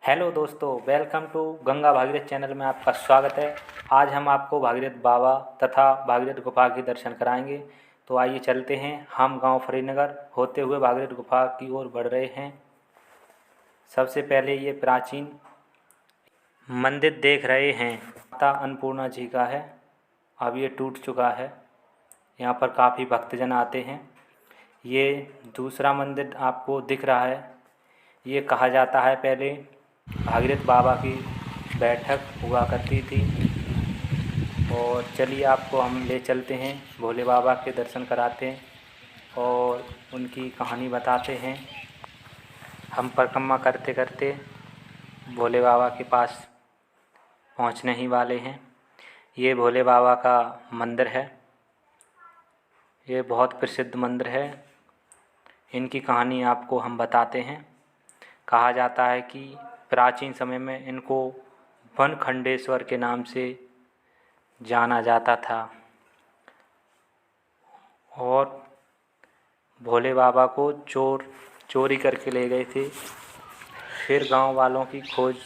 Hello दोस्तों, welcome to Ganga Bhagirath channel में आपका स्वागत है। आज हम आपको भागीरथ बाबा तथा भागीरथ गुफा के दर्शन कराएंगे। तो आइए चलते हैं। हम गांव फरीदनगर होते हुए भागीरथ गुफा की ओर बढ़ रहे हैं। सबसे पहले ये प्राचीन मंदिर देख रहे हैं, माता अन्नपूर्णा जी का है। अब ये टूट चुका है। यहाँ पर काफ़ी भक्तजन आते हैं। ये दूसरा मंदिर आपको दिख रहा है। ये कहा जाता है पहले भागीरथ बाबा की बैठक हुआ करती थी। और चलिए आपको हम ले चलते हैं, भोले बाबा के दर्शन कराते हैं और उनकी कहानी बताते हैं। हम परिक्रमा करते करते भोले बाबा के पास पहुंचने ही वाले हैं। ये भोले बाबा का मंदिर है। ये बहुत प्रसिद्ध मंदिर है। इनकी कहानी आपको हम बताते हैं। कहा जाता है कि प्राचीन समय में इनको वनखंडेश्वर के नाम से जाना जाता था और भोले बाबा को चोरी करके ले गए थे। फिर गांव वालों की खोज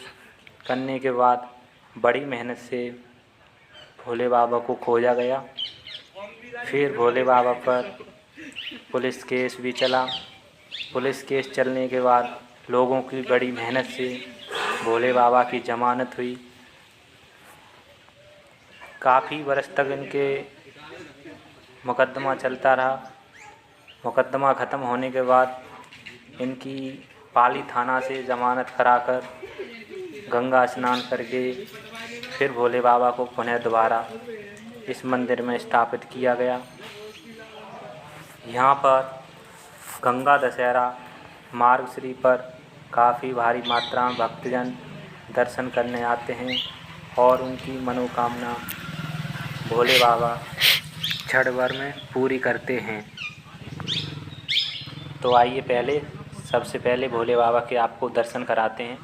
करने के बाद बड़ी मेहनत से भोले बाबा को खोजा गया। फिर भोले बाबा पर पुलिस केस भी चला। पुलिस केस चलने के बाद लोगों की बड़ी मेहनत से भोले बाबा की ज़मानत हुई। काफ़ी वर्ष तक इनके मुकदमा चलता रहा। मुकदमा ख़त्म होने के बाद इनकी पाली थाना से ज़मानत कराकर गंगा स्नान करके फिर भोले बाबा को पुनः दोबारा इस मंदिर में स्थापित किया गया। यहाँ पर गंगा दशहरा मार्गश्री पर काफ़ी भारी मात्रा में भक्तजन दर्शन करने आते हैं और उनकी मनोकामना भोले बाबा क्षण भर में पूरी करते हैं। तो आइए सबसे पहले भोले बाबा के आपको दर्शन कराते हैं।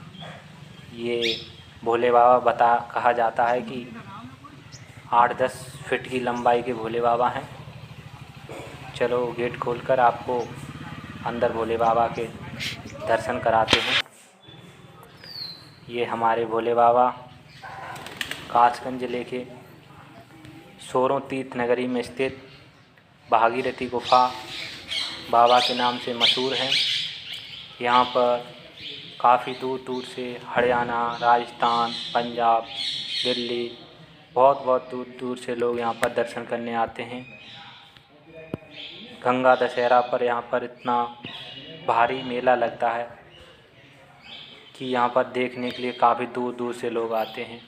ये भोले बाबा कहा जाता है कि 8-10 फीट की लंबाई के भोले बाबा हैं। चलो गेट खोलकर आपको अंदर भोले बाबा के दर्शन कराते हैं। ये हमारे भोले बाबा कासगंज जिले के सोरों तीर्थ नगरी में स्थित भागीरथी गुफा बाबा के नाम से मशहूर हैं। यहाँ पर काफ़ी दूर दूर से हरियाणा, राजस्थान, पंजाब, दिल्ली, बहुत दूर दूर से लोग यहाँ पर दर्शन करने आते हैं। गंगा दशहरा पर यहाँ पर इतना भारी मेला लगता है कि यहाँ पर देखने के लिए काफ़ी दूर दूर से लोग आते हैं।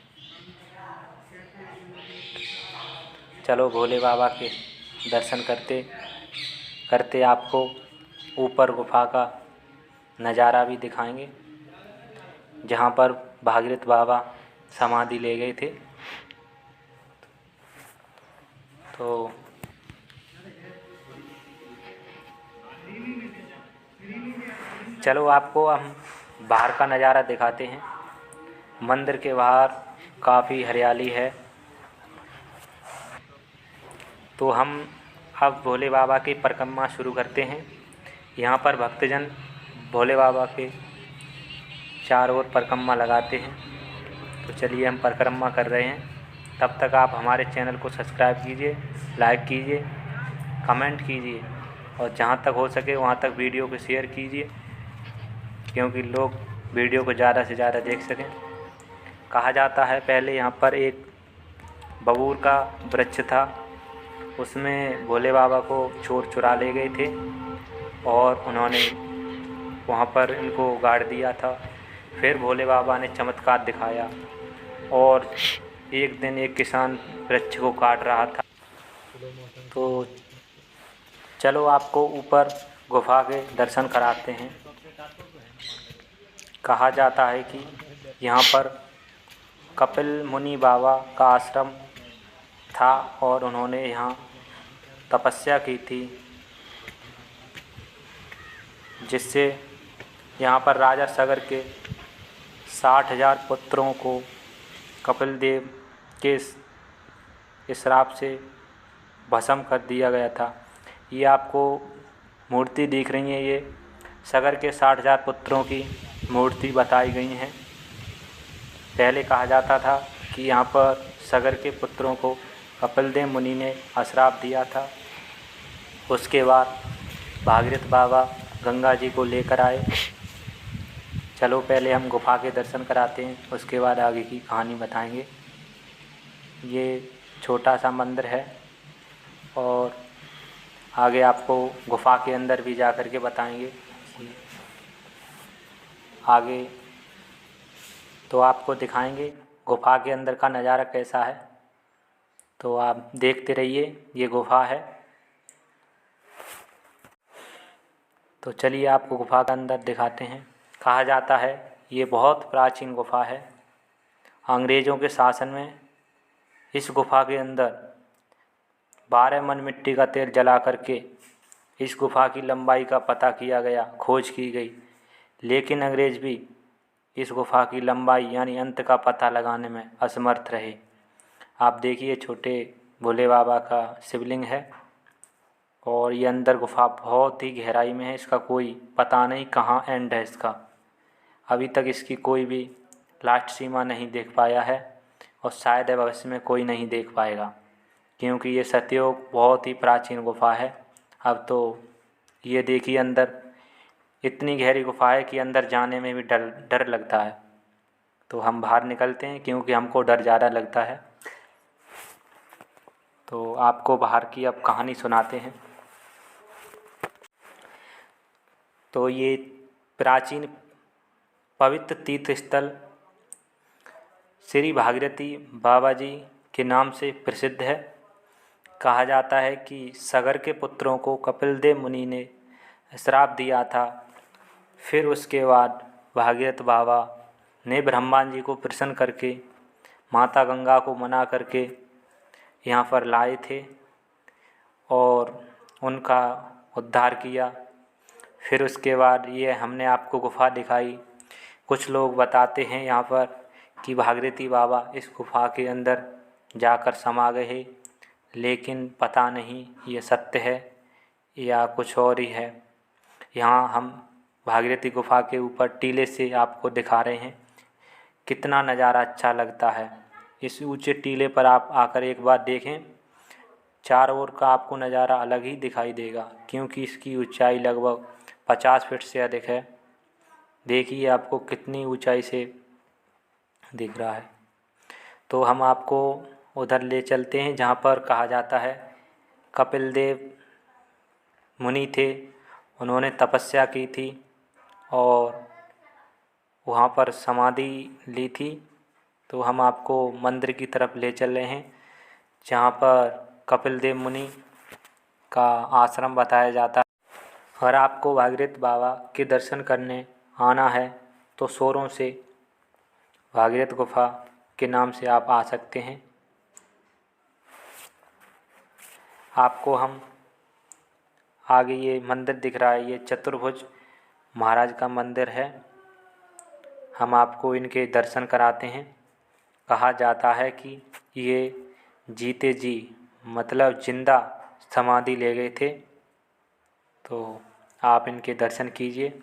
चलो भोले बाबा के दर्शन करते करते आपको ऊपर गुफा का नज़ारा भी दिखाएंगे, जहाँ पर भागीरथ बाबा समाधि ले गए थे। तो चलो आपको हम बाहर का नज़ारा दिखाते हैं। मंदिर के बाहर काफ़ी हरियाली है। तो हम अब भोले बाबा की परिक्रमा शुरू करते हैं। यहाँ पर भक्तजन भोले बाबा के चारों ओर परिक्रमा लगाते हैं। तो चलिए हम परिक्रमा कर रहे हैं। तब तक आप हमारे चैनल को सब्सक्राइब कीजिए, लाइक कीजिए, कमेंट कीजिए और जहाँ तक हो सके वहाँ तक वीडियो को शेयर कीजिए, क्योंकि लोग वीडियो को ज़्यादा से ज़्यादा देख सकें। कहा जाता है पहले यहाँ पर एक बबूल का वृक्ष था, उसमें भोले बाबा को चोर चुरा ले गए थे और उन्होंने वहाँ पर इनको गाड़ दिया था। फिर भोले बाबा ने चमत्कार दिखाया और एक दिन एक किसान वृक्ष को काट रहा था। तो चलो आपको ऊपर गुफा के दर्शन कराते हैं। कहा जाता है कि यहाँ पर कपिल मुनि बाबा का आश्रम था और उन्होंने यहाँ तपस्या की थी, जिससे यहाँ पर राजा सगर के 60,000 पुत्रों को कपिल देव के श्राप से भस्म कर दिया गया था। ये आपको मूर्ति दिख रही है, ये सगर के 60,000 पुत्रों की मूर्ति बताई गई हैं। पहले कहा जाता था कि यहाँ पर सगर के पुत्रों को कपिलदेव मुनि ने श्राप दिया था। उसके बाद भागीरथ बाबा गंगा जी को लेकर आए। चलो पहले हम गुफा के दर्शन कराते हैं, उसके बाद आगे की कहानी बताएंगे। ये छोटा सा मंदिर है और आगे आपको गुफा के अंदर भी जा कर के बताएंगे। आगे तो आपको दिखाएंगे गुफा के अंदर का नज़ारा कैसा है, तो आप देखते रहिए। ये गुफा है, तो चलिए आपको गुफा का अंदर दिखाते हैं। कहा जाता है ये बहुत प्राचीन गुफा है। अंग्रेज़ों के शासन में इस गुफा के अंदर 12 मन मिट्टी का तेल जला करके इस गुफा की लंबाई का पता किया गया, खोज की गई, लेकिन अंग्रेज़ भी इस गुफा की लंबाई यानी अंत का पता लगाने में असमर्थ रहे। आप देखिए छोटे भोले बाबा का शिवलिंग है और ये अंदर गुफा बहुत ही गहराई में है। इसका कोई पता नहीं कहाँ एंड है इसका। अभी तक इसकी कोई भी लास्ट सीमा नहीं देख पाया है और शायद भविष्य में कोई नहीं देख पाएगा, क्योंकि ये सतयुग बहुत ही प्राचीन गुफा है। अब तो ये देखिए अंदर इतनी गहरी गुफा है कि अंदर जाने में भी डर लगता है। तो हम बाहर निकलते हैं क्योंकि हमको डर ज़्यादा लगता है। तो आपको बाहर की अब कहानी सुनाते हैं। तो ये प्राचीन पवित्र तीर्थ स्थल श्री भागीरथी बाबा जी के नाम से प्रसिद्ध है। कहा जाता है कि सगर के पुत्रों को कपिलदेव मुनि ने श्राप दिया था। फिर उसके बाद भागीरथ बाबा ने ब्रह्मा जी को प्रसन्न करके माता गंगा को मना करके यहाँ पर लाए थे और उनका उद्धार किया। फिर उसके बाद ये हमने आपको गुफा दिखाई। कुछ लोग बताते हैं यहाँ पर कि भागीरथी बाबा इस गुफा के अंदर जाकर समा गए, लेकिन पता नहीं ये सत्य है या कुछ और ही है। यहाँ हम भागीरथी गुफा के ऊपर टीले से आपको दिखा रहे हैं, कितना नज़ारा अच्छा लगता है। इस ऊंचे टीले पर आप आकर एक बार देखें, चारों ओर का आपको नज़ारा अलग ही दिखाई देगा, क्योंकि इसकी ऊंचाई लगभग 50 फीट से अधिक है। देखिए आपको कितनी ऊंचाई से दिख रहा है। तो हम आपको उधर ले चलते हैं जहाँ पर कहा जाता है कपिलदेव मुनि थे, उन्होंने तपस्या की थी और वहाँ पर समाधि ली थी। तो हम आपको मंदिर की तरफ ले चल रहे हैं जहाँ पर कपिलदेव मुनि का आश्रम बताया जाता है। अगर आपको भागीरथ बाबा के दर्शन करने आना है तो सोरों से भागीरथ गुफा के नाम से आप आ सकते हैं। आपको हम आगे ये मंदिर दिख रहा है, ये चतुर्भुज महाराज का मंदिर है। हम आपको इनके दर्शन कराते हैं। कहा जाता है कि ये जीते जी मतलब जिंदा समाधि ले गए थे। तो आप इनके दर्शन कीजिए।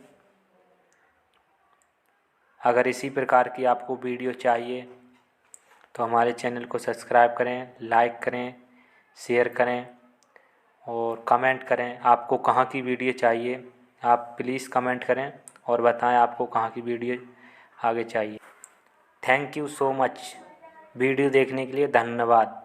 अगर इसी प्रकार की आपको वीडियो चाहिए तो हमारे चैनल को सब्सक्राइब करें, लाइक करें, शेयर करें और कमेंट करें। आपको कहाँ की वीडियो चाहिए आप प्लीज़ कमेंट करें और बताएं आपको कहाँ की वीडियो आगे चाहिए। Thank you so much. Video देखने के लिए धन्यवाद।